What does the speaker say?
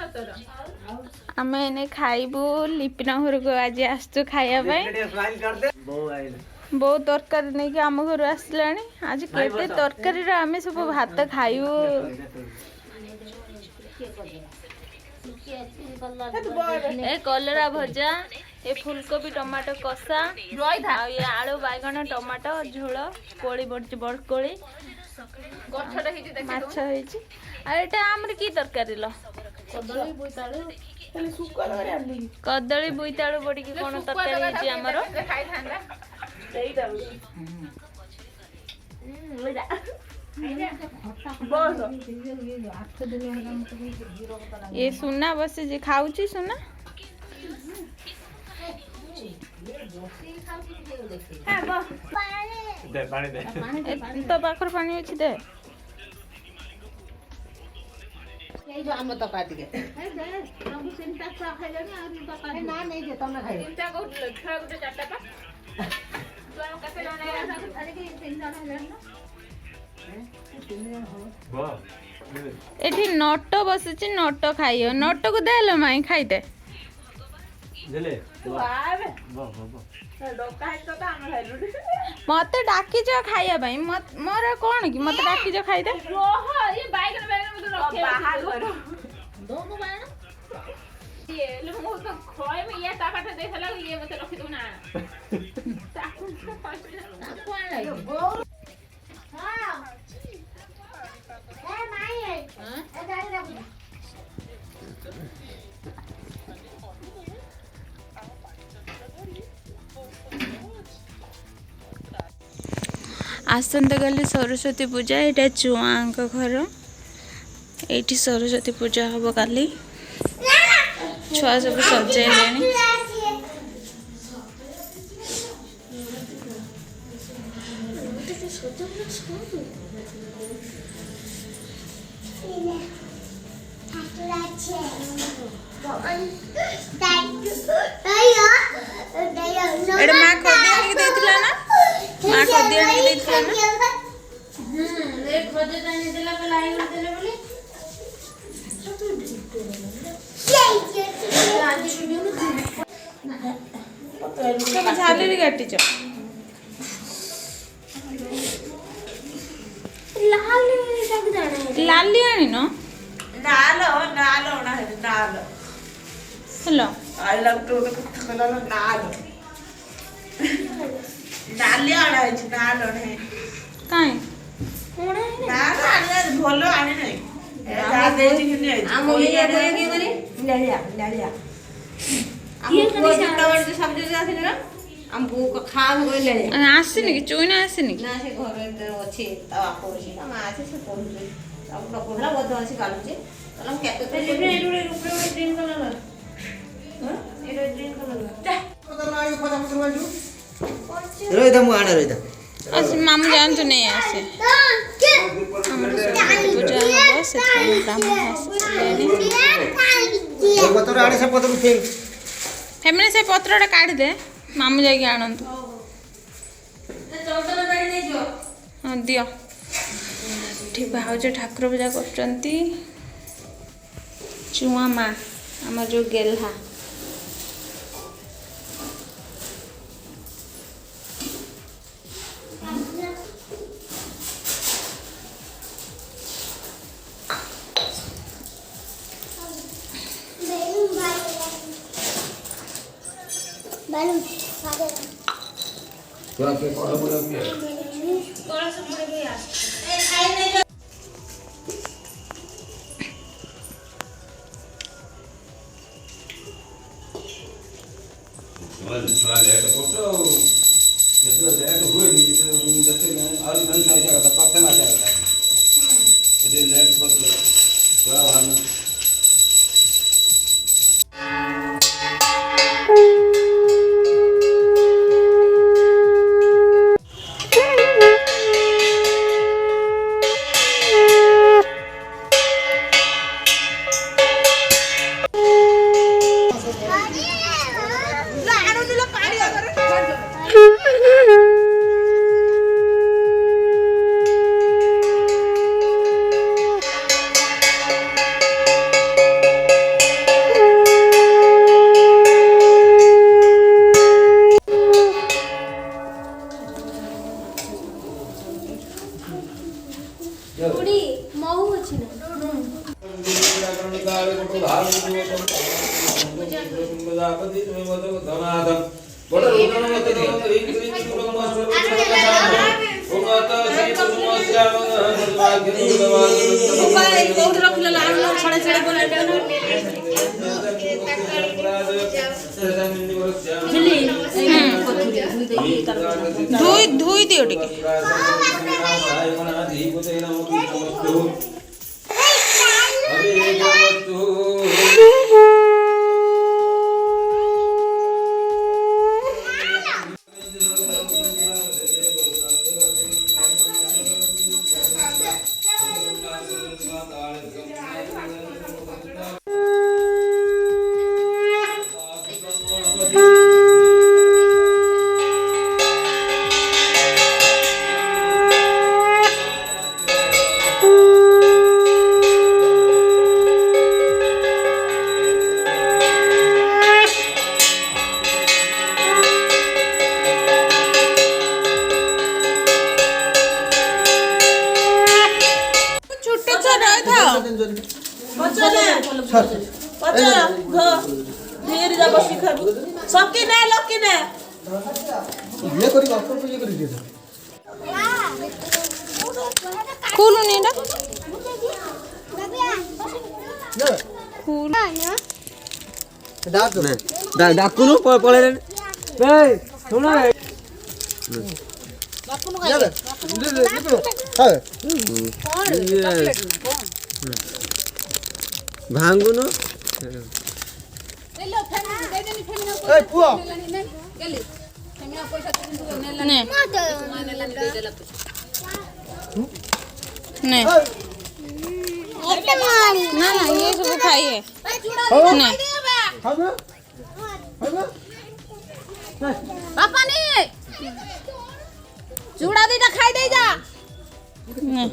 आम एने खाइबू लिपिना घर को आज आसु खाया बहुत तरकारी नहीं कि आम घर आसला आज केते तरकारी आम सब भात खाइबू ए कलरा भजा ए फुलकोबी टमाटो कषा ये आलू बैगन टमाटो झोल कोड़ी बड़कोड़ी माछ एटा आमर की तरकारी लो कदली बोईतालु पड़ी कौन तरकारी आमर ये सुना बस जे खाऊची सुना तो पाखर पानी अच्छी दे जो आम तो काट के हम चिंता सा खाइलनी और ना नहीं जे तमे खाइ चिंता को लखा गुटे चाटा पा तो हम कते जाने अरे के चिंता ना लेना एठी नट बसुची नट खाइयो नट को देलो माई खाइ दे देले आवे डोका है तो हम खाइलु मते डाकी जो खाइया भाई मोर कोन की मते डाकी जो खाइ दे ओहो ये बैगन बैगन में रखे बाहर करो दोनों बैगन ये लो मो तो खोए में ये ताकत देखला ये मते रखि दो ना ताकू आले हां ए माई हां ए गाड़ी रख आसंत गली सरस्वती पूजा यहाँ चुआ घर ये सरस्वती पूजा हम काली छुआ सब सजाइले एटा माँ खोदी आनी देथिला ना माँ खोदी आनी देथिला ना एक खोजे तानी देला पे लाई उड़ देले बोली सब झाले गाटी छ लाली आनी न नालो नालो ना नालो हेलो आई लव टू कला नालो नाली आना है नालो नहीं काई नालो आने भलो आने नहीं जा दे कि नहीं हम ये के माने लालिया ये तो चित्तावड़ से सब जगह आसी ना हम बो को खाम कोई ले आसीनी कि चुना आसीनी ना से घर अछि ता आपोसी हम आसे से पहुंचे अब न कोला बद आसी कालु जे हम केते तो एडुरे ऊपर ग्रीन कलर हां एडुरे ग्रीन कलर जा पता ना ये पता मत माजू रोइदा मु आना रोइदा अस मामू जान तो नहीं आसे हमर पूजा हो से ब्राह्मण आसे पत्र आड़े से पत्र उठे फेमने से पत्रटा काढी दे मामू जाके आनंद चौदह बाड़ी नहीं जो हाँ दियो ठीक भाज ठाकुर पूजा करचंती चुआ माँ आम जो गेल्हा तोरा के कोड़ा बोला के कोड़ा से मुड़े गया ए खाई नहीं जो छुआ ले तो कोटो जैसे लेट हुए नहीं जैसे मैं और मन से आया था पक्का ना आया था ये लेट को थोड़ा हम महू अछि ना ଧୋଇ ଦିଅ ଟିକେ सबके ना लकी ना ये करी आपको ये करी दिया খুলুন এটা ना খুল डाक ना डाकुनु पळे रे ए सुन रे डाकुनु काय ले हाय भांगुनु ए पुआ নে নে না না ये सब खाइए নে हां पापा ने चूड़ा दीटा खाई दे जा নে